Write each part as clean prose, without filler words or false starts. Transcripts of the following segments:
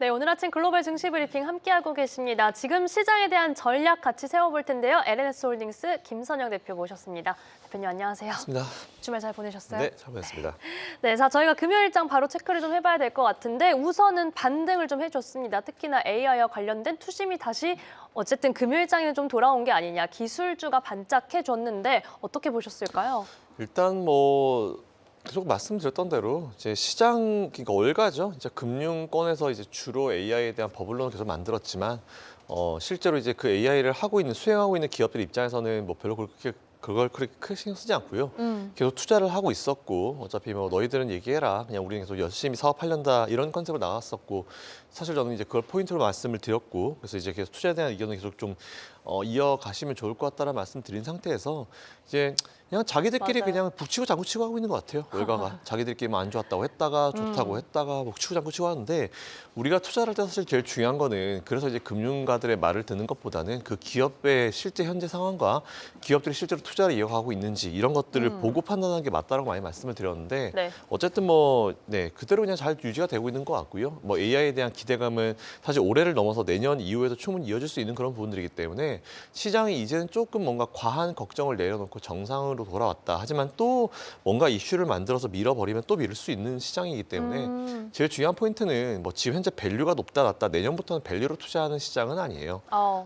네, 오늘 아침 글로벌 증시 브리핑 함께하고 계십니다. 지금 시장에 대한 전략 같이 세워볼 텐데요. LNS홀딩스 김선영 대표 모셨습니다. 대표님 안녕하세요. 반갑습니다. 주말 잘 보내셨어요? 네, 잘 보냈습니다. 네, 자 저희가 금요일장 바로 체크를 좀 해봐야 될 것 같은데 우선은 반등을 좀 해줬습니다. 특히나 AI와 관련된 투심이 다시 어쨌든 금요일장에 좀 돌아온 게 아니냐. 기술주가 반짝해줬는데 어떻게 보셨을까요? 일단 계속 말씀드렸던 대로 이제 그러니까 월가죠. 이제 금융권에서 이제 주로 AI에 대한 버블론을 계속 만들었지만 실제로 이제 그 AI를 수행하고 있는 기업들 입장에서는 별로 그걸 그렇게 크게 신경 쓰지 않고요. 계속 투자를 하고 있었고 어차피 너희들은 얘기해라. 그냥 우리는 계속 열심히 사업하련다 이런 컨셉으로 나왔었고 사실 저는 이제 그걸 포인트로 말씀을 드렸고 그래서 이제 계속 투자에 대한 의견을 계속 좀 이어가시면 좋을 것 같다는 말씀 드린 상태에서 이제 그냥 자기들끼리 맞아요. 그냥 북치고 장구치고 하고 있는 것 같아요. 월가가 자기들끼리 안 좋았다고 했다가 좋다고 했다가 치고 장구치고 하는데 우리가 투자를 할 때 사실 제일 중요한 거는 그래서 이제 금융가들의 말을 듣는 것보다는 그 기업의 실제 현재 상황과 기업들이 실제로 투자를 이어가고 있는지 이런 것들을 보고 판단하는 게 맞다라고 많이 말씀을 드렸는데 네. 어쨌든 그대로 그냥 잘 유지가 되고 있는 것 같고요. AI에 대한 기대감은 사실 올해를 넘어서 내년 이후에도 충분히 이어질 수 있는 그런 부분들이기 때문에 시장이 이제는 조금 뭔가 과한 걱정을 내려놓고 정상으로 돌아왔다. 하지만 또 뭔가 이슈를 만들어서 밀어버리면 또 밀을 수 있는 시장이기 때문에 제일 중요한 포인트는 지금 현재 밸류가 높다 낮다 내년부터는 밸류로 투자하는 시장은 아니에요.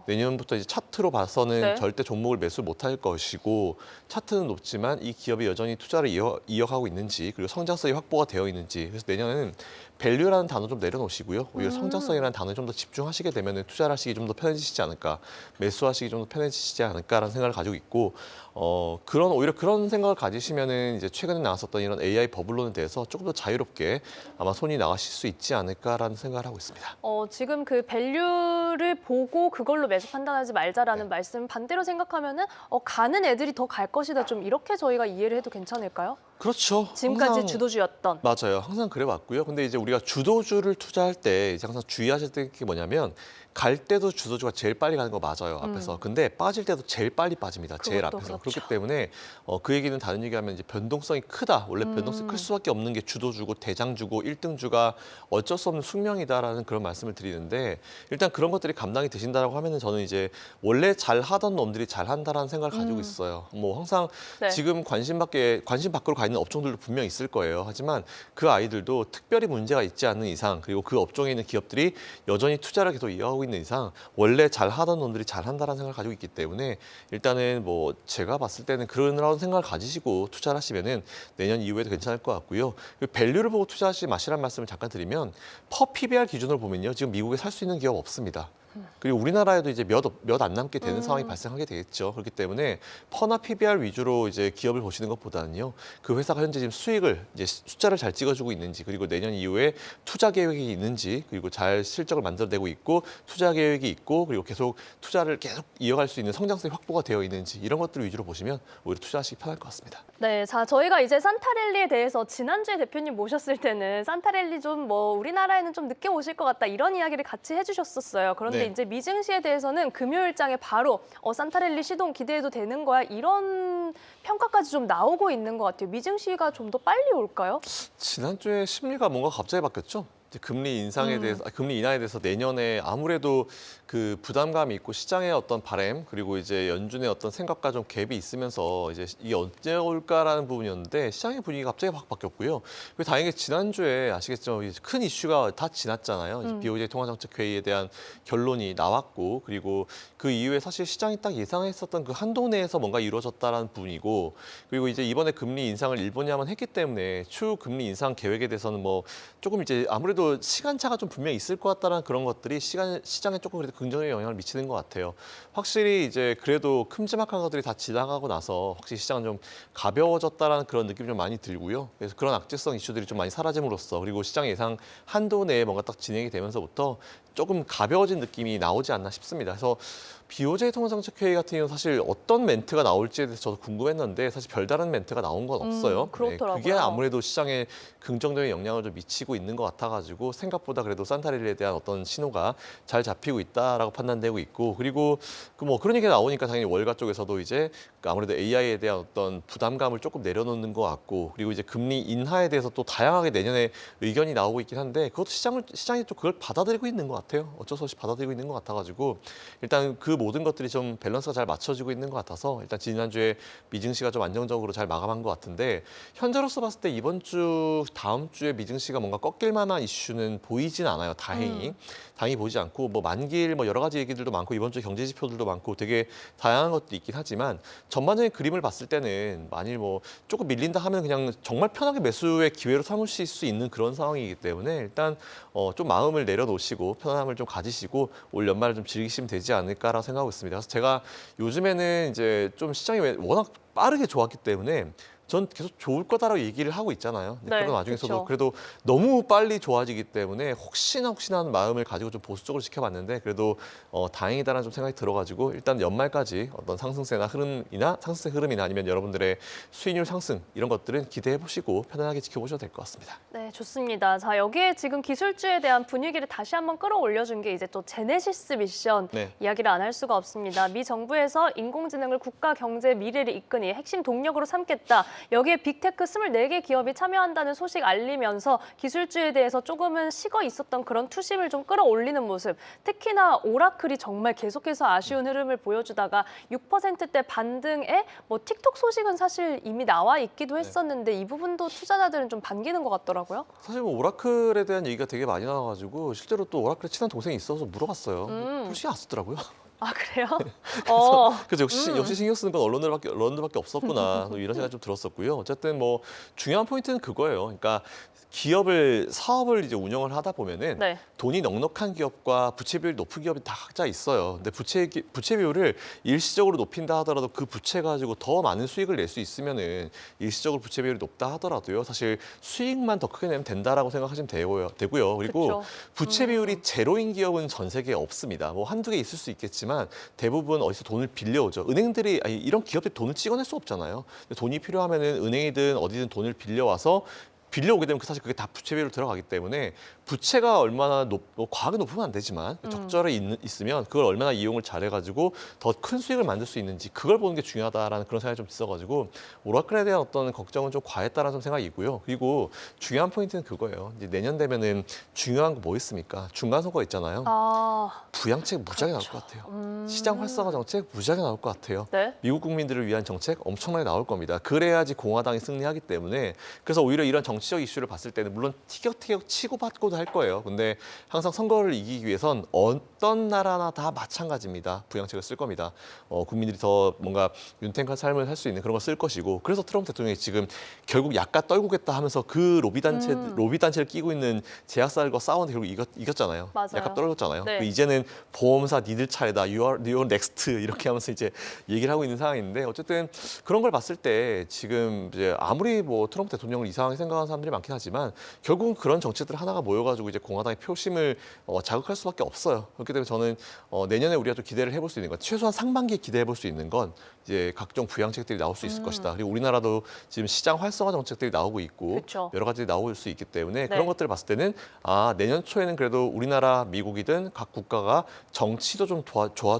내년부터 이제 차트로 봐서는 네. 절대 종목을 매수 못할 것이고 차트는 높지만 이 기업이 여전히 투자를 이어가고 있는지 그리고 성장성이 확보가 되어 있는지 그래서 내년에는 밸류라는 단어 좀 내려놓으시고요. 오히려 성장성이라는 단어에 좀 더 집중하시게 되면 투자를 하시기 좀 더 편해지시지 않을까, 매수하시기 좀 더 편해지시지 않을까라는 생각을 가지고 있고 오히려 그런 생각을 가지시면은 이제 최근에 나왔었던 이런 AI 버블론에 대해서 조금 더 자유롭게 아마 손이 나가실 수 있지 않을까라는 생각을 하고 있습니다. 지금 그 밸류를 보고 그걸로 매수 판단하지 말자라는 말씀 반대로 생각하면은 가는 애들이 더 갈 것이다. 좀 이렇게 저희가 이해를 해도 괜찮을까요? 그렇죠. 지금까지 항상 주도주였던. 맞아요. 항상 그래 왔고요. 근데 이제 우리가 주도주를 투자할 때 이제 항상 주의하실 게 뭐냐면 갈 때도 주도주가 제일 빨리 가는 거 맞아요. 앞에서. 근데 빠질 때도 제일 빨리 빠집니다. 제일 그것도 앞에서. 그렇죠. 그렇기 때문에 그 얘기는 다른 얘기하면 이제 변동성이 크다. 원래 변동성이 클 수밖에 없는 게 주도주고 대장주고 1등주가 어쩔 수 없는 숙명이다라는 그런 말씀을 드리는데 일단 그런 것들이 감당이 되신다라고 하면은 저는 이제 원래 잘 하던 놈들이 잘 한다라는 생각을 가지고 있어요. 항상 네. 지금 관심 밖으로 가 있는 업종들도 분명 있을 거예요. 하지만 그 아이들도 특별히 문제가 있지 않는 이상 그리고 그 업종에 있는 기업들이 여전히 투자를 계속 이어가고 있는 이상 원래 잘 하던 놈들이 잘 한다라는 생각을 가지고 있기 때문에 일단은 제가 봤을 때는 그런 생각을 가지시고 투자를 하시면은 내년 이후에도 괜찮을 것 같고요. 밸류를 보고 투자하시지 마시라는 말씀을 잠깐 드리면 퍼 PBR 기준으로 보면요. 지금 미국에 살 수 있는 기업 없습니다. 그리고 우리나라에도 이제 몇 안 남게 되는 상황이 발생하게 되겠죠. 그렇기 때문에 퍼나 PBR 위주로 이제 기업을 보시는 것보다는요. 그 회사가 현재 지금 수익을 이제 숫자를 잘 찍어주고 있는지 그리고 내년 이후에 투자 계획이 있는지 그리고 잘 실적을 만들어내고 있고 투자 계획이 있고 그리고 투자를 계속 이어갈 수 있는 성장성이 확보가 되어 있는지 이런 것들을 위주로 보시면 오히려 투자하시기 편할 것 같습니다. 네, 자 저희가 이제 산타랠리에 대해서 지난주에 대표님 모셨을 때는 산타랠리 좀 우리나라에는 좀 늦게 오실 것 같다 이런 이야기를 같이 해주셨었어요. 그런데 네. 이제 미증시에 대해서는 금요일장에 바로 산타랠리 시동 기대해도 되는 거야 이런 평가까지 좀 나오고 있는 것 같아요. 미증시가 좀 더 빨리 올까요? 지난주에 심리가 뭔가 갑자기 바뀌었죠. 이제 금리 인하에 대해서 내년에 아무래도 그 부담감이 있고 시장의 어떤 바람 그리고 이제 연준의 어떤 생각과 좀 갭이 있으면서 이제 이게 언제 올까라는 부분이었는데 시장의 분위기가 갑자기 확 바뀌었고요. 그리고 다행히 지난주에 아시겠지만 큰 이슈가 다 지났잖아요. 이제 BOJ 통화정책회의에 대한 결론이 나왔고 그리고 그 이후에 사실 시장이 딱 예상했었던 그 한도 내에서 뭔가 이루어졌다라는 부분이고 그리고 이제 이번에 금리 인상을 일본이 한번 했기 때문에 추후 금리 인상 계획에 대해서는 조금 이제 아무래도 시간차가 좀 분명히 있을 것 같다는 그런 것들이 시장에 조금 그래도 긍정적인 영향을 미치는 것 같아요. 확실히 이제 그래도 큼지막한 것들이 다 지나가고 나서 확실히 시장은 좀 가벼워졌다라는 그런 느낌이 좀 많이 들고요. 그래서 그런 악재성 이슈들이 좀 많이 사라짐으로써 그리고 시장 예상 한도 내에 뭔가 딱 진행이 되면서부터 조금 가벼워진 느낌이 나오지 않나 싶습니다. 그래서 BOJ 통화정책회의 같은 경우는 사실 어떤 멘트가 나올지에 대해서 저도 궁금했는데 사실 별다른 멘트가 나온 건 없어요. 그렇더라고요. 그게 아무래도 시장에 긍정적인 영향을 좀 미치고 있는 것 같아가지고 있어가지고 생각보다 그래도 산타릴에 대한 어떤 신호가 잘 잡히고 있다라고 판단되고 있고 그리고 그 뭐 그런 얘기가 나오니까 당연히 월가 쪽에서도 이제 아무래도 AI에 대한 어떤 부담감을 조금 내려놓는 것 같고 그리고 이제 금리 인하에 대해서 또 다양하게 내년에 의견이 나오고 있긴 한데 그것도 시장이 좀 그걸 받아들이고 있는 것 같아요. 어쩔 수 없이 받아들이고 있는 것 같아가지고 일단 그 모든 것들이 좀 밸런스가 잘 맞춰지고 있는 것 같아서 일단 지난주에 미증시가 좀 안정적으로 잘 마감한 것 같은데 현재로서 봤을 때 이번 주 다음 주에 미증시가 뭔가 꺾일 만한 이슈는 보이진 않아요. 다행히 보이지 않고 뭐 만기일 뭐 여러 가지 얘기들도 많고 이번 주 경제 지표들도 많고 되게 다양한 것도 있긴 하지만 전반적인 그림을 봤을 때는 만일 뭐 조금 밀린다 하면 그냥 정말 편하게 매수의 기회로 삼으실 수 있는 그런 상황이기 때문에 일단 좀 마음을 내려놓으시고 편안함을 좀 가지시고 올 연말을 좀 즐기시면 되지 않을까라고 생각하고 있습니다. 그래서 제가 요즘에는 이제 좀 시장이 워낙 빠르게 좋았기 때문에 전 계속 좋을 거다라고 얘기를 하고 있잖아요. 근데 네, 그런 와중에서도 그쵸. 그래도 너무 빨리 좋아지기 때문에 혹시나 하는 마음을 가지고 좀 보수적으로 지켜봤는데 그래도 다행이다라는 좀 생각이 들어가지고 일단 연말까지 어떤 상승세 흐름이나 아니면 여러분들의 수익률 상승 이런 것들은 기대해 보시고 편안하게 지켜보셔도 될 것 같습니다. 네, 좋습니다. 자, 여기에 지금 기술주에 대한 분위기를 다시 한번 끌어올려준 게 이제 또 제네시스 미션 네. 이야기를 안 할 수가 없습니다. 미 정부에서 인공지능을 국가 경제 미래를 이끄니 핵심 동력으로 삼겠다. 여기에 빅테크 24개 기업이 참여한다는 소식 알리면서 기술주에 대해서 조금은 식어 있었던 그런 투심을 좀 끌어올리는 모습. 특히나 오라클이 정말 계속해서 아쉬운 흐름을 보여주다가 6%대 반등에 뭐 틱톡 소식은 사실 이미 나와 있기도 했었는데 이 부분도 투자자들은 좀 반기는 것 같더라고요. 사실 뭐 오라클에 대한 얘기가 되게 많이 나와가지고 실제로 또 오라클에 친한 동생이 있어서 물어봤어요. 신경 안 쓰더라고요. 아, 그래요? 어. 그래서 역시 신경 쓰는 건 언론들밖에 없었구나 이런 생각이 좀 들었었고요. 어쨌든 뭐 중요한 포인트는 그거예요. 그러니까 사업을 이제 운영을 하다 보면은 네. 돈이 넉넉한 기업과 부채 비율이 높은 기업이 다 각자 있어요. 근데 부채 비율을 일시적으로 높인다 하더라도 그 부채 가지고 더 많은 수익을 낼 수 있으면은 일시적으로 부채 비율이 높다 하더라도요. 사실 수익만 더 크게 내면 된다라고 생각하시면 되고요. 그리고 그쵸. 부채 비율이 제로인 기업은 전 세계에 없습니다. 뭐 한두 개 있을 수 있겠지만 대부분 어디서 돈을 빌려오죠. 이런 기업들이 돈을 찍어낼 수 없잖아요. 근데 돈이 필요하면은 은행이든 어디든 돈을 빌려오게 되면 사실 그게 다 부채 비율로 들어가기 때문에 부채가 얼마나 과하게 높으면 안 되지만 적절히 있으면 그걸 얼마나 이용을 잘해가지고 더 큰 수익을 만들 수 있는지 그걸 보는 게 중요하다라는 그런 생각이 좀 있어가지고 오라클에 대한 어떤 걱정은 좀 과했다라는 좀 생각이고요. 그리고 중요한 포인트는 그거예요. 이제 내년 되면은 중요한 거 뭐 있습니까? 중간 선거가 있잖아요. 아, 부양책 무지하게 나올 것 같아요. 시장 활성화 정책 무지하게 나올 것 같아요. 네. 미국 국민들을 위한 정책 엄청나게 나올 겁니다. 그래야지 공화당이 승리하기 때문에 그래서 오히려 이런 정치적 이슈를 봤을 때는 물론 티격태격 치고받고도 할 거예요. 근데 항상 선거를 이기기 위해선 어떤 나라나 다 마찬가지입니다. 부양책을 쓸 겁니다. 국민들이 더 뭔가 윤택한 삶을 살 수 있는 그런 걸 쓸 것이고 그래서 트럼프 대통령이 지금 결국 약간 떨구겠다 하면서 그 로비 단체를 끼고 있는 제약사들과 싸우는데 결국 이겼잖아요. 맞아요. 약간 떨어졌잖아요. 네. 이제는 보험사 니들 차례다. You are next 이렇게 하면서 이제 얘기를 하고 있는 상황인데 어쨌든 그런 걸 봤을 때 지금 이제 아무리 뭐 트럼프 대통령을 이상하게 생각하는 사람들이 많긴 하지만 결국은 그런 정책들 하나가 모여가지고 이제 공화당의 표심을 자극할 수밖에 없어요. 그렇기 때문에 저는 내년에 우리가 좀 기대를 해볼 수 있는 건 최소한 상반기에 기대해 볼 수 있는 건 이제 각종 부양책들이 나올 수 있을 것이다. 그리고 우리나라도 지금 시장 활성화 정책들이 나오고 있고 그쵸. 여러 가지 나올 수 있기 때문에 네. 그런 것들을 봤을 때는 내년 초에는 그래도 우리나라, 미국이든 각 국가가 정치도 좀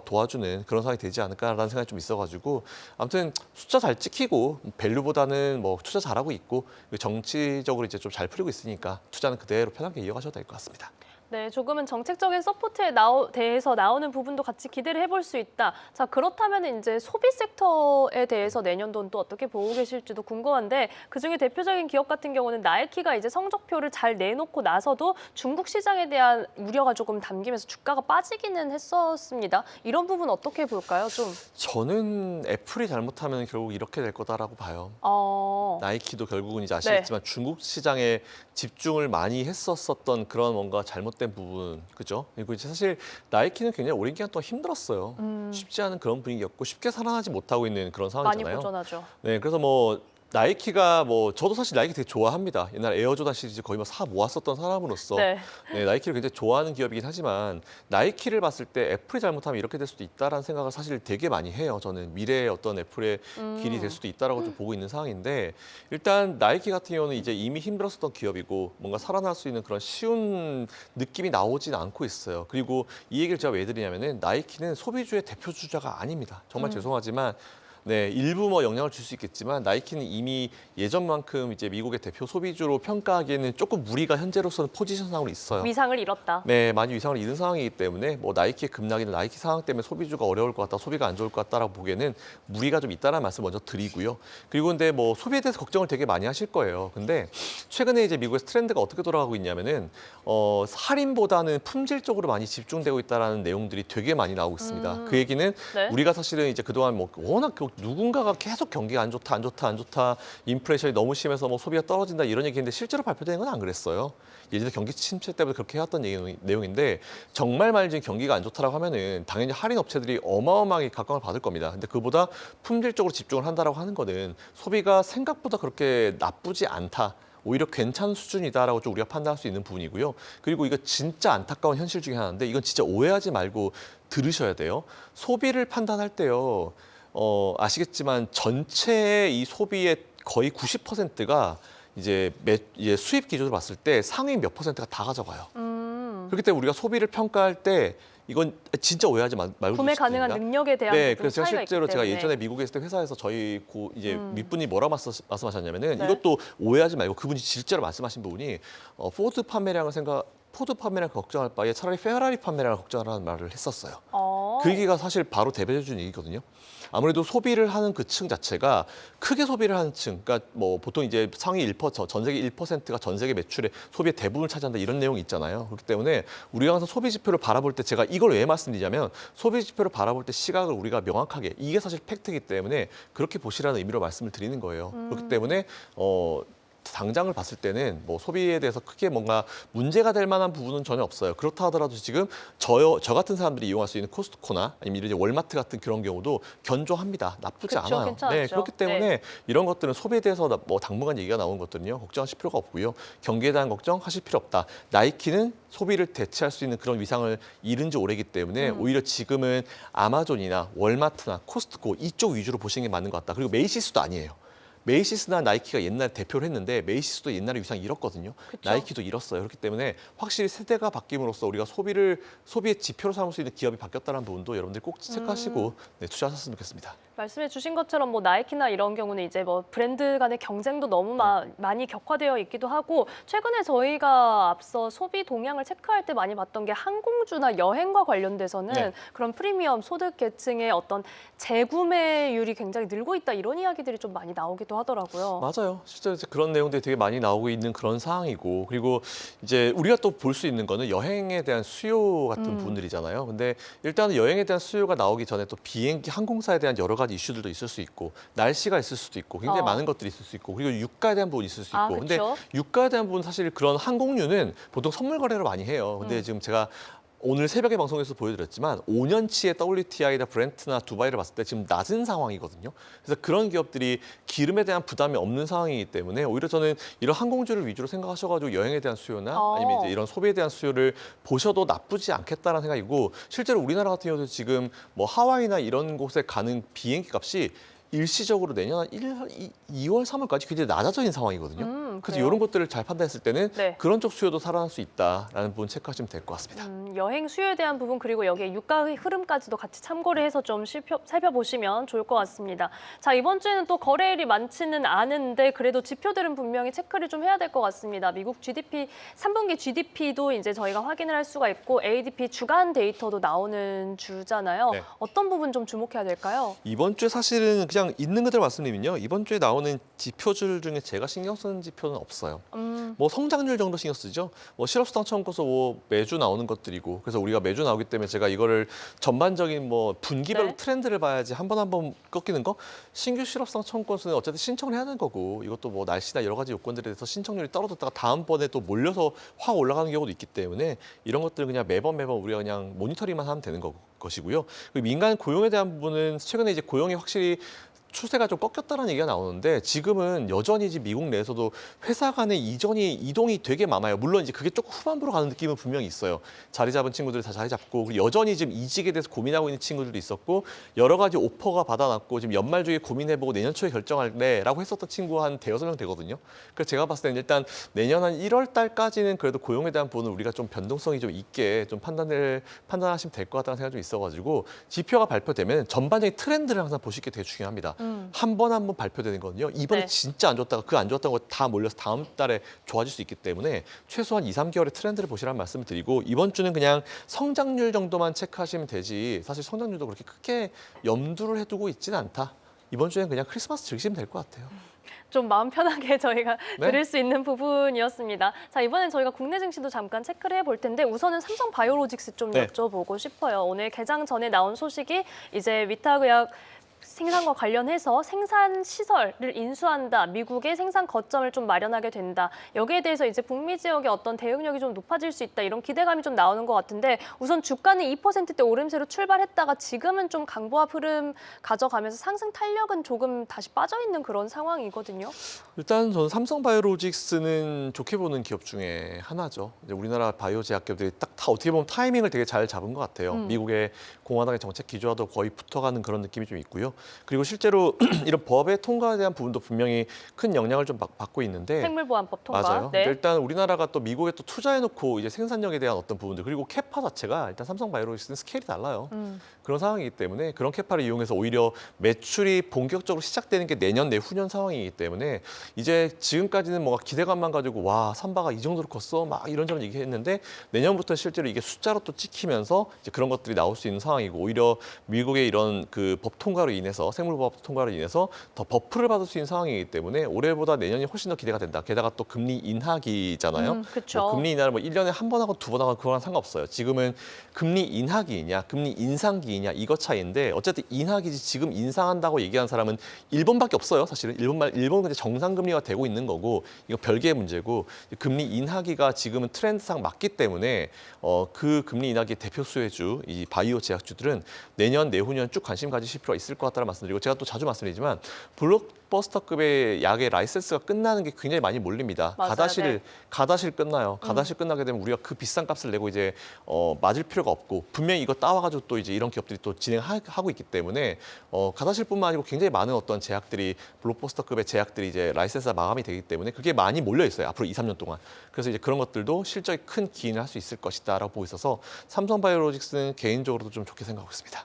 도와주는 그런 상황이 되지 않을까라는 생각이 좀 있어가지고 아무튼 숫자 잘 찍히고 밸류보다는 뭐 투자 잘하고 있고 정치적으로 이제 좀 잘 풀리고 있으니까 투자는 그대로 편하게 이어가셔도 될 것 같습니다. 네, 조금은 정책적인 서포트에 대해서 나오는 부분도 같이 기대를 해볼 수 있다. 자, 그렇다면 이제 소비 섹터에 대해서 내년도는 또 어떻게 보고 계실지도 궁금한데 그중에 대표적인 기업 같은 경우는 나이키가 이제 성적표를 잘 내놓고 나서도 중국 시장에 대한 우려가 조금 담기면서 주가가 빠지기는 했었습니다. 이런 부분 어떻게 볼까요? 좀. 저는 애플이 잘못하면 결국 이렇게 될 거다라고 봐요. 나이키도 결국은 이제 아시겠지만 중국 시장에 집중을 많이 했었던 그런 뭔가 잘못된 부분, 그죠? 그리고 이제 사실 나이키는 굉장히 오랜 기간 동안 힘들었어요. 쉽지 않은 그런 분위기였고 쉽게 살아나지 못하고 있는 그런 많이 상황이잖아요. 보존하죠. 네, 그래서 뭐 나이키가 뭐 저도 사실 나이키 되게 좋아합니다. 옛날 에어조단 시리즈 거의 뭐 사 모았었던 사람으로서 네. 네, 나이키를 굉장히 좋아하는 기업이긴 하지만 나이키를 봤을 때 애플이 잘못하면 이렇게 될 수도 있다라는 생각을 사실 되게 많이 해요. 저는 미래의 어떤 애플의 길이 될 수도 있다라고 좀 보고 있는 상황인데 일단 나이키 같은 경우는 이제 이미 힘들었었던 기업이고 뭔가 살아날 수 있는 그런 쉬운 느낌이 나오진 않고 있어요. 그리고 이 얘기를 제가 왜 드리냐면은 나이키는 소비주의 대표 주자가 아닙니다. 정말 죄송하지만 네, 일부 뭐 영향을 줄 수 있겠지만 나이키는 이미 예전만큼 이제 미국의 대표 소비주로 평가하기에는 조금 무리가 현재로서는 포지션상으로 있어요. 위상을 잃었다. 네, 많이 위상을 잃은 상황이기 때문에 뭐 나이키의 급락이나 나이키 상황 때문에 소비주가 어려울 것 같다, 소비가 안 좋을 것 같다라고 보기에는 무리가 좀 있다는 말씀 먼저 드리고요. 그리고 근데 뭐 소비에 대해서 걱정을 되게 많이 하실 거예요. 근데 최근에 이제 미국에서 트렌드가 어떻게 돌아가고 있냐면은 할인보다는 품질 쪽으로 많이 집중되고 있다라는 내용들이 되게 많이 나오고 있습니다. 그 얘기는 네. 우리가 사실은 이제 그동안 뭐 워낙 누군가가 계속 경기가 안 좋다, 안 좋다, 안 좋다, 인플레이션이 너무 심해서 뭐 소비가 떨어진다 이런 얘기인데 실제로 발표된 건 안 그랬어요. 예전에 경기 침체 때문에 그렇게 해왔던 내용인데 정말 말이지 경기가 안 좋다라고 하면은 당연히 할인 업체들이 어마어마하게 각광을 받을 겁니다. 근데 그보다 품질적으로 집중을 한다라고 하는 거는 소비가 생각보다 그렇게 나쁘지 않다. 오히려 괜찮은 수준이다라고 좀 우리가 판단할 수 있는 부분이고요. 그리고 이거 진짜 안타까운 현실 중에 하나인데 이건 진짜 오해하지 말고 들으셔야 돼요. 소비를 판단할 때요. 아시겠지만 전체의 이 소비의 거의 90%가 이제 수입 기준으로 봤을 때 상위 몇 %가 다 가져가요. 그렇기 때문에 우리가 소비를 평가할 때 이건 진짜 오해하지 말고 구매 주시기 가능한 바랍니다. 능력에 대한 네, 부분 그래서 제가 차이가 실제로 있기 제가 때문에. 예전에 미국에 있을 때 회사에서 저희 이제 윗분이 뭐라고 말씀하셨냐면은 네. 이것도 오해하지 말고 그분이 실제로 말씀하신 부분이 포드 판매량을 걱정할 바에 차라리 페라리 판매량을 걱정하라는 말을 했었어요. 그 얘기가 사실 바로 대변해 준 얘기거든요. 아무래도 소비를 하는 그 층 자체가 크게 소비를 하는 층, 그러니까 뭐 보통 이제 상위 1%, 전 세계 1%가 전 세계 매출의 소비의 대부분을 차지한다 이런 내용이 있잖아요. 그렇기 때문에 우리가 항상 소비 지표를 바라볼 때 제가 이걸 왜 말씀드리냐면 소비 지표를 바라볼 때 시각을 우리가 명확하게 이게 사실 팩트이기 때문에 그렇게 보시라는 의미로 말씀을 드리는 거예요. 그렇기 때문에 당장을 봤을 때는 뭐 소비에 대해서 크게 뭔가 문제가 될 만한 부분은 전혀 없어요. 그렇다 하더라도 지금 저 같은 사람들이 이용할 수 있는 코스트코나 아니면 이런 월마트 같은 그런 경우도 견조합니다. 나쁘지 그쵸, 않아요. 괜찮죠. 네, 그렇기 때문에 네. 이런 것들은 소비에 대해서 뭐 당분간 얘기가 나오는 것들은요. 걱정하실 필요가 없고요. 경기에 대한 걱정하실 필요 없다. 나이키는 소비를 대체할 수 있는 그런 위상을 잃은 지 오래기 때문에 오히려 지금은 아마존이나 월마트나 코스트코 이쪽 위주로 보시는 게 맞는 것 같다. 그리고 메이시스도 아니에요. 메이시스나 나이키가 옛날에 대표를 했는데 메이시스도 옛날에 위상 잃었거든요. 그쵸. 나이키도 잃었어요. 그렇기 때문에 확실히 세대가 바뀜으로써 우리가 소비의 지표로 삼을 수 있는 기업이 바뀌었다는 부분도 여러분들 꼭 체크하시고 네, 투자하셨으면 좋겠습니다. 말씀해 주신 것처럼 뭐 나이키나 이런 경우는 이제 뭐 브랜드 간의 경쟁도 너무 많이 격화되어 있기도 하고 최근에 저희가 앞서 소비 동향을 체크할 때 많이 봤던 게 항공주나 여행과 관련돼서는 네. 그런 프리미엄 소득 계층의 어떤 재구매율이 굉장히 늘고 있다 이런 이야기들이 좀 많이 나오기도 하더라고요. 맞아요. 실제로 이제 그런 내용들이 되게 많이 나오고 있는 그런 상황이고 그리고 이제 우리가 또 볼 수 있는 거는 여행에 대한 수요 같은 부분들이잖아요. 근데 일단은 여행에 대한 수요가 나오기 전에 또 비행기 항공사에 대한 여러 가지 이슈들도 있을 수 있고 날씨가 있을 수도 있고 굉장히 많은 것들이 있을 수 있고 그리고 유가에 대한 부분이 있을 수 있고 근데 그쵸? 유가에 대한 부분 사실 그런 항공류는 보통 선물 거래를 많이 해요. 근데 지금 제가 오늘 새벽에 방송에서 보여드렸지만 5년치의 WTI나 브렌트나 두바이를 봤을 때 지금 낮은 상황이거든요. 그래서 그런 기업들이 기름에 대한 부담이 없는 상황이기 때문에 오히려 저는 이런 항공주를 위주로 생각하셔가지고 여행에 대한 수요나 아니면 이제 이런 소비에 대한 수요를 보셔도 나쁘지 않겠다라는 생각이고 실제로 우리나라 같은 경우도 지금 뭐 하와이나 이런 곳에 가는 비행기 값이 일시적으로 내년 한 2월, 3월까지 굉장히 낮아져 있는 상황이거든요. 그래서 그래요? 이런 것들을 잘 판단했을 때는 네. 그런 쪽 수요도 살아날 수 있다라는 부분 체크하시면 될 것 같습니다. 여행 수요에 대한 부분 그리고 여기에 유가의 흐름까지도 같이 참고를 해서 좀 살펴보시면 좋을 것 같습니다. 자, 이번 주에는 또 거래일이 많지는 않은데 그래도 지표들은 분명히 체크를 좀 해야 될 것 같습니다. 미국 GDP 3분기 GDP도 이제 저희가 확인을 할 수가 있고 ADP 주간 데이터도 나오는 주잖아요. 네. 어떤 부분 좀 주목해야 될까요? 이번 주에 사실은 그냥 있는 그대로 말씀드리면요. 이번 주에 나오는 지표들 중에 제가 신경 쓰는 지표는 없어요. 뭐 성장률 정도 신경 쓰죠. 뭐 실업수당 청구서 뭐 매주 나오는 것들이고 그래서 우리가 매주 나오기 때문에 제가 이거를 전반적인 뭐 분기별로 네. 트렌드를 봐야지 한 번 꺾이는 거 신규 실업수당 청구서는 어쨌든 신청을 해야 하는 거고 이것도 뭐 날씨나 여러 가지 요건들에 대해서 신청률이 떨어졌다가 다음번에 또 몰려서 확 올라가는 경우도 있기 때문에 이런 것들은 그냥 매번 우리가 그냥 모니터링만 하면 되는 것이고요. 그리고 민간 고용에 대한 부분은 최근에 이제 고용이 확실히 추세가 좀 꺾였다는 얘기가 나오는데 지금은 여전히 지금 미국 내에서도 회사 간의 이동이 되게 많아요. 물론 이제 그게 조금 후반부로 가는 느낌은 분명히 있어요. 자리 잡은 친구들이 다 자리 잡고 그리고 여전히 지금 이직에 대해서 고민하고 있는 친구들도 있었고 여러 가지 오퍼가 받아놨고 지금 연말 중에 고민해보고 내년 초에 결정할래라고 했었던 친구 한 대여섯 명 되거든요. 그래서 제가 봤을 때는 일단 내년 한 1월 달까지는 그래도 고용에 대한 부분을 우리가 좀 변동성이 좀 있게 좀 판단하시면 될 것 같다는 생각이 좀 있어가지고 지표가 발표되면 전반적인 트렌드를 항상 보시는 게 되게 중요합니다. 한 번 한 번 발표되는 거거든요. 이번에 네. 진짜 안 좋았다가 그 안 좋았던 거 다 몰려서 다음 달에 좋아질 수 있기 때문에 최소한 2, 3개월의 트렌드를 보시라는 말씀을 드리고 이번 주는 그냥 성장률 정도만 체크하시면 되지 사실 성장률도 그렇게 크게 염두를 해두고 있지는 않다. 이번 주엔 그냥 크리스마스 즐기시면 될 것 같아요. 좀 마음 편하게 저희가 네. 들을 수 있는 부분이었습니다. 자, 이번엔 저희가 국내 증시도 잠깐 체크를 해볼 텐데 우선은 삼성 바이오로직스 좀 네. 여쭤보고 싶어요. 오늘 개장 전에 나온 소식이 이제 위탁의학 생산과 관련해서 생산 시설을 인수한다. 미국의 생산 거점을 좀 마련하게 된다. 여기에 대해서 이제 북미 지역의 어떤 대응력이 좀 높아질 수 있다. 이런 기대감이 좀 나오는 것 같은데 우선 주가는 2%대 오름세로 출발했다가 지금은 좀 강보합 흐름 가져가면서 상승 탄력은 조금 다시 빠져 있는 그런 상황이거든요. 일단 저는 삼성바이오로직스는 좋게 보는 기업 중에 하나죠. 이제 우리나라 바이오 제약 기업들이 딱 다 어떻게 보면 타이밍을 되게 잘 잡은 것 같아요. 미국의 공화당의 정책 기조와도 거의 붙어가는 그런 느낌이 좀 있고요. 그리고 실제로 이런 법의 통과에 대한 부분도 분명히 큰 영향을 좀 받고 있는데 생물보안법 통과. 맞아요. 네. 근데 일단 우리나라가 또 미국에 또 투자해놓고 이제 생산력에 대한 어떤 부분들 그리고 캐파 자체가 일단 삼성바이오로직스는 스케일이 달라요. 그런 상황이기 때문에 그런 캐파를 이용해서 오히려 매출이 본격적으로 시작되는 게 내년 내후년 상황이기 때문에 이제 지금까지는 뭔가 기대감만 가지고 와 삼바가 이 정도로 컸어 막 이런저런 얘기했는데 내년부터 실제로 이게 숫자로 또 찍히면서 이제 그런 것들이 나올 수 있는 상황이고 오히려 미국의 이런 그 법 통과로 인해서 생물법 통과로 인해서 더 버프를 받을 수 있는 상황이기 때문에 올해보다 내년이 훨씬 더 기대가 된다. 게다가 또 금리 인하기잖아요. 그렇죠. 금리 인하를 뭐 1년에 한 번 하고 두 번 하고 그거랑 상관없어요. 지금은 금리 인하기이냐 금리 인상기이냐 이거 차이인데 어쨌든 인하기지 지금 인상한다고 얘기하는 사람은 일본밖에 없어요. 사실은 일본은 근데 정상금리가 되고 있는 거고 이거 별개의 문제고 금리 인하기가 지금은 트렌드상 맞기 때문에 그 금리 인하기 대표 수혜주 이 바이오 제약주들은 내년 내후년 쭉 관심 가지실 필요가 있을 것 같다는 말씀드리고 제가 또 자주 말씀드리지만 블록버스터급의 약의 라이센스가 끝나는 게 굉장히 많이 몰립니다. 맞아요. 가다실 끝나요. 가다실 끝나게 되면 우리가 그 비싼 값을 내고 이제 맞을 필요가 없고 분명히 이거 따와가지고 또 이제 이런 기업들이 또 진행하고 있기 때문에 가다실뿐만 아니고 굉장히 많은 어떤 제약들이 블록버스터급의 제약들이 이제 라이센스가 마감이 되기 때문에 그게 많이 몰려 있어요. 앞으로 2, 3년 동안. 그래서 이제 그런 것들도 실적에 큰 기인을 할 수 있을 것이다라고 보고 있어서 삼성바이오로직스는 개인적으로도 좀 좋게 생각하고 있습니다.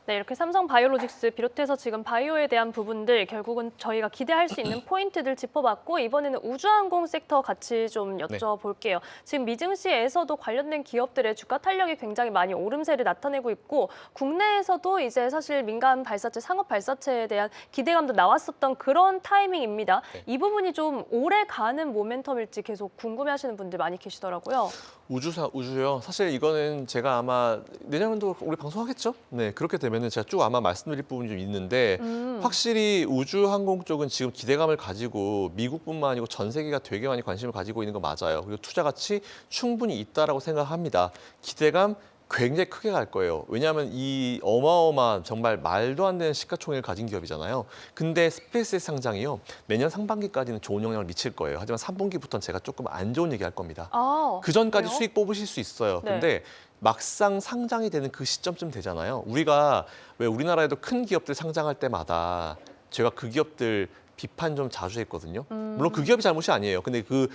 네, 이렇게 삼성 바이오로직스 비롯해서 지금 바이오에 대한 부분들 결국은 저희가 기대할 수 있는 포인트들 짚어봤고 이번에는 우주항공 섹터 같이 좀 여쭤볼게요. 지금 미증시에서도 관련된 기업들의 주가 탄력이 굉장히 많이 오름세를 나타내고 있고 국내에서도 이제 사실 민간 발사체, 상업 발사체에 대한 기대감도 나왔었던 그런 타이밍입니다. 네. 이 부분이 좀 오래 가는 모멘텀일지 계속 궁금해하시는 분들 많이 계시더라고요. 우주요. 사실 이거는 제가 아마 내년도 우리 방송하겠죠? 네, 그렇게 되면은 제가 쭉 아마 말씀드릴 부분이 좀 있는데 확실히 우주항공 쪽은 지금 기대감을 가지고 미국뿐만 아니고 전 세계가 되게 많이 관심을 가지고 있는 거 맞아요. 그리고 투자 가치 충분히 있다라고 생각합니다. 기대감 굉장히 크게 갈 거예요. 왜냐하면 이 어마어마한 정말 말도 안 되는 시가총액을 가진 기업이잖아요. 근데 스페이스X 상장이요. 내년 상반기까지는 좋은 영향을 미칠 거예요. 하지만 3분기부터는 제가 조금 안 좋은 얘기 할 겁니다. 그 전까지 그래요? 수익 뽑으실 수 있어요. 네. 근데 막상 상장이 되는 그 시점쯤 되잖아요. 우리가 왜 우리나라에도 큰 기업들 상장할 때마다 제가 그 기업들 비판 좀 자주 했거든요. 물론 그 기업이 잘못이 아니에요. 근데 그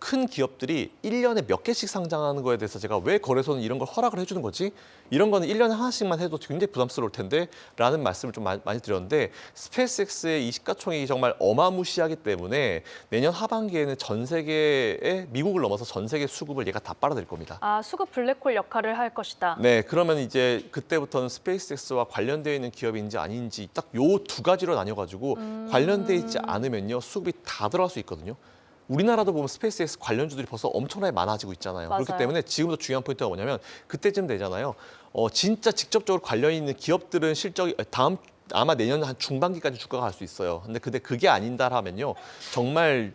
큰 기업들이 1년에 몇 개씩 상장하는 거에 대해서 제가 왜 거래소는 이런 걸 허락을 해주는 거지? 이런 거는 1년에 하나씩만 해도 굉장히 부담스러울 텐데 라는 말씀을 좀 많이 드렸는데 스페이스X의 이 시가총액이 정말 어마무시하기 때문에 내년 하반기에는 전 세계에 미국을 넘어서 전 세계 수급을 얘가 다 빨아들일 겁니다. 수급 블랙홀 역할을 할 것이다. 네, 그러면 이제 그때부터는 스페이스X와 관련되어 있는 기업인지 아닌지 딱 요 두 가지로 나뉘어가지고 관련돼 있지 않으면요 수급이 다 들어갈 수 있거든요. 우리나라도 보면 스페이스X 관련주들이 벌써 엄청나게 많아지고 있잖아요. 맞아요. 그렇기 때문에 지금도 중요한 포인트가 뭐냐면 그때쯤 되잖아요. 진짜 직접적으로 관련 있는 기업들은 실적이 아마 내년 한 중반기까지 주가가 갈 수 있어요. 근데 그게 아닌다 하면요. 정말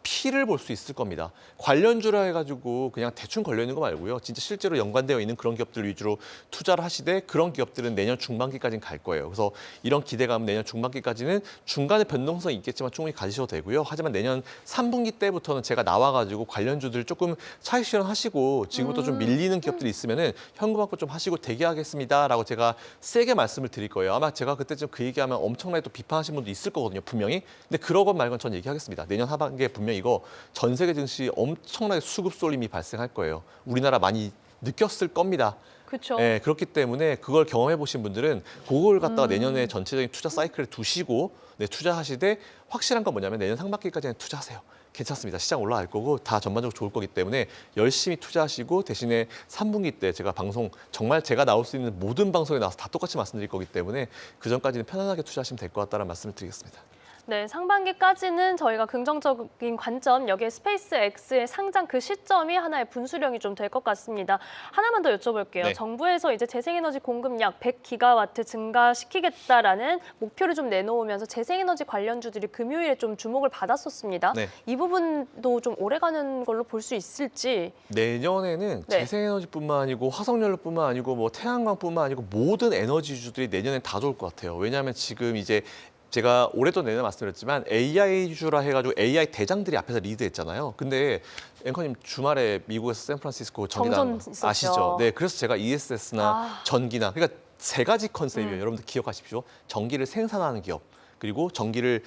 피를 볼 수 있을 겁니다. 관련주라 해가지고 그냥 대충 걸려 있는 거 말고요. 진짜 실제로 연관되어 있는 그런 기업들 위주로 투자를 하시되 그런 기업들은 내년 중반기까지는 갈 거예요. 그래서 이런 기대감은 내년 중반기까지는 중간에 변동성이 있겠지만 충분히 가지셔도 되고요. 하지만 내년 3분기 때부터는 제가 나와가지고 관련주들 조금 차익 실현하시고 지금부터 좀 밀리는 기업들이 있으면은 현금 확보 좀 하시고 대기하겠습니다라고 제가 세게 말씀을 드릴 거예요. 아마 제가 그때쯤 그 얘기하면 엄청나게 또 비판하신 분도 있을 거거든요, 분명히. 근데 그런 것 말고는 전 얘기하겠습니다. 내년 하반기에 분명 이거 전 세계 증시 엄청나게 수급 쏠림이 발생할 거예요. 우리나라 많이 느꼈을 겁니다. 그렇죠. 네, 그렇기 때문에 그걸 경험해 보신 분들은 그걸 갖다가 내년에 전체적인 투자 사이클에 두시고 네, 투자하시되 확실한 건 뭐냐면 내년 상반기까지는 투자하세요. 괜찮습니다. 시장 올라갈 거고 다 전반적으로 좋을 거기 때문에 열심히 투자하시고 대신에 3분기 때 제가 방송 정말 제가 나올 수 있는 모든 방송에 나와서 다 똑같이 말씀드릴 거기 때문에 그 전까지는 편안하게 투자하시면 될 것 같다는 말씀을 드리겠습니다. 네, 상반기까지는 저희가 긍정적인 관점, 여기에 스페이스X의 상장 그 시점이 하나의 분수령이 좀 될 것 같습니다. 하나만 더 여쭤볼게요. 네. 정부에서 이제 재생에너지 공급량 100기가와트 증가시키겠다라는 목표를 좀 내놓으면서 재생에너지 관련주들이 금요일에 좀 주목을 받았었습니다. 네. 이 부분도 좀 오래가는 걸로 볼 수 있을지. 내년에는 네. 재생에너지뿐만 아니고 화석연료뿐만 아니고 뭐 태양광뿐만 아니고 모든 에너지주들이 내년엔 다 좋을 것 같아요. 왜냐하면 지금 이제 제가 올해도 내내 말씀드렸지만 AI주라 해가지고 AI 대장들이 앞에서 리드했잖아요. 근데 앵커님 주말에 미국에서 샌프란시스코 전기나 정전 있었죠. 아시죠? 네, 그래서 제가 ESS나 전기나 그러니까 세 가지 컨셉이에요. 여러분들 기억하십시오. 전기를 생산하는 기업, 그리고 전기를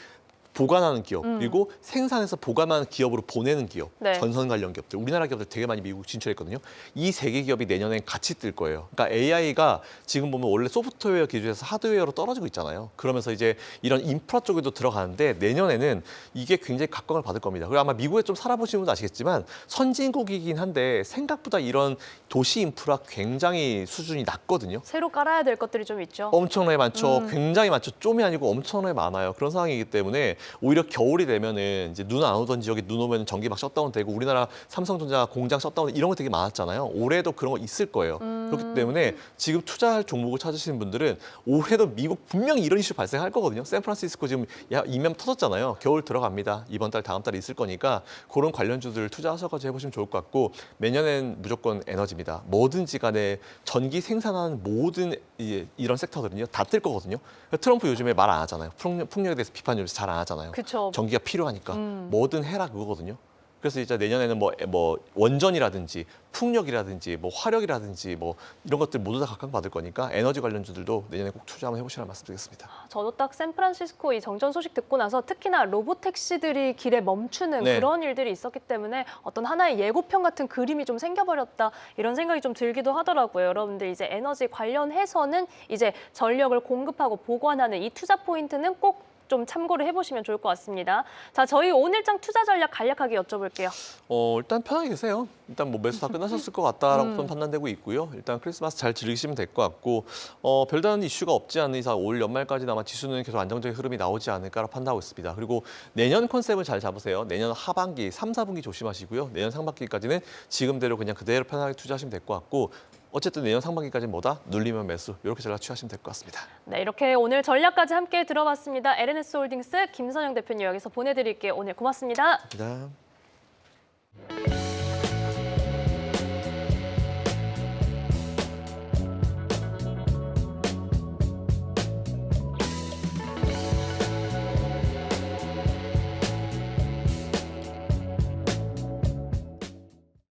보관하는 기업, 그리고 생산해서 보관하는 기업으로 보내는 기업, 네. 전선 관련 기업들, 우리나라 기업들 되게 많이 미국 진출했거든요. 이 세 개 기업이 내년엔 같이 뜰 거예요. 그러니까 AI가 지금 보면 원래 소프트웨어 기준에서 하드웨어로 떨어지고 있잖아요. 그러면서 이제 이런 인프라 쪽에도 들어가는데 내년에는 이게 굉장히 각광을 받을 겁니다. 그리고 아마 미국에 좀 살아보신 분도 아시겠지만 선진국이긴 한데 생각보다 이런 도시 인프라 굉장히 수준이 낮거든요. 새로 깔아야 될 것들이 좀 있죠. 엄청나게 많죠. 굉장히 많죠. 좀이 아니고 엄청나게 많아요. 그런 상황이기 때문에 오히려 겨울이 되면은 이제 눈 안 오던 지역에 눈 오면 전기 막 셧다운 되고 우리나라 삼성전자 공장 셧다운 이런 거 되게 많았잖아요. 올해도 그런 거 있을 거예요. 그렇기 때문에 지금 투자할 종목을 찾으시는 분들은 올해도 미국 분명히 이런 이슈 발생할 거거든요. 샌프란시스코 지금 이면 터졌잖아요. 겨울 들어갑니다. 이번 달 다음 달에 있을 거니까 그런 관련주들 투자하셔가지고 해보시면 좋을 것 같고 내년엔 무조건 에너지입니다. 뭐든지 간에 전기 생산하는 모든 이런 섹터들은요 다 뜰 거거든요. 트럼프 요즘에 말 안 하잖아요. 풍력에 대해서 비판 요새 잘 안 하잖아요. 그쵸. 전기가 필요하니까 뭐든 해라 그거거든요. 그래서 이제 내년에는 뭐 원전이라든지 풍력이라든지 뭐 화력이라든지 뭐 이런 것들 모두 다 각광받을 거니까 에너지 관련주들도 내년에 꼭 투자 한번 해보시라는 말씀드리겠습니다. 저도 딱 샌프란시스코 이 정전 소식 듣고 나서 특히나 로보택시들이 길에 멈추는 네. 그런 일들이 있었기 때문에 어떤 하나의 예고편 같은 그림이 좀 생겨버렸다 이런 생각이 좀 들기도 하더라고요. 여러분들 이제 에너지 관련해서는 이제 전력을 공급하고 보관하는 이 투자 포인트는 꼭 좀 참고를 해보시면 좋을 것 같습니다. 자, 저희 오늘장 투자 전략 간략하게 여쭤볼게요. 일단 편하게 계세요. 일단 뭐 매수 다 끝나셨을 것 같다라고 판단되고 있고요. 일단 크리스마스 잘 즐기시면 될 것 같고 별다른 이슈가 없지 않은 이상 올 연말까지 아마 지수는 계속 안정적인 흐름이 나오지 않을까라 판단하고 있습니다. 그리고 내년 컨셉을 잘 잡으세요. 내년 하반기, 3, 4분기 조심하시고요. 내년 상반기까지는 지금대로 그냥 그대로 편하게 투자하시면 될 것 같고 어쨌든 내년 상반기까지는 뭐다? 눌리면 매수 이렇게 전략 취하시면 될 것 같습니다. 네, 이렇게 오늘 전략까지 함께 들어봤습니다. LNS 홀딩스 김선영 대표님 여기서 보내드릴게요. 오늘 고맙습니다. 감사합니다.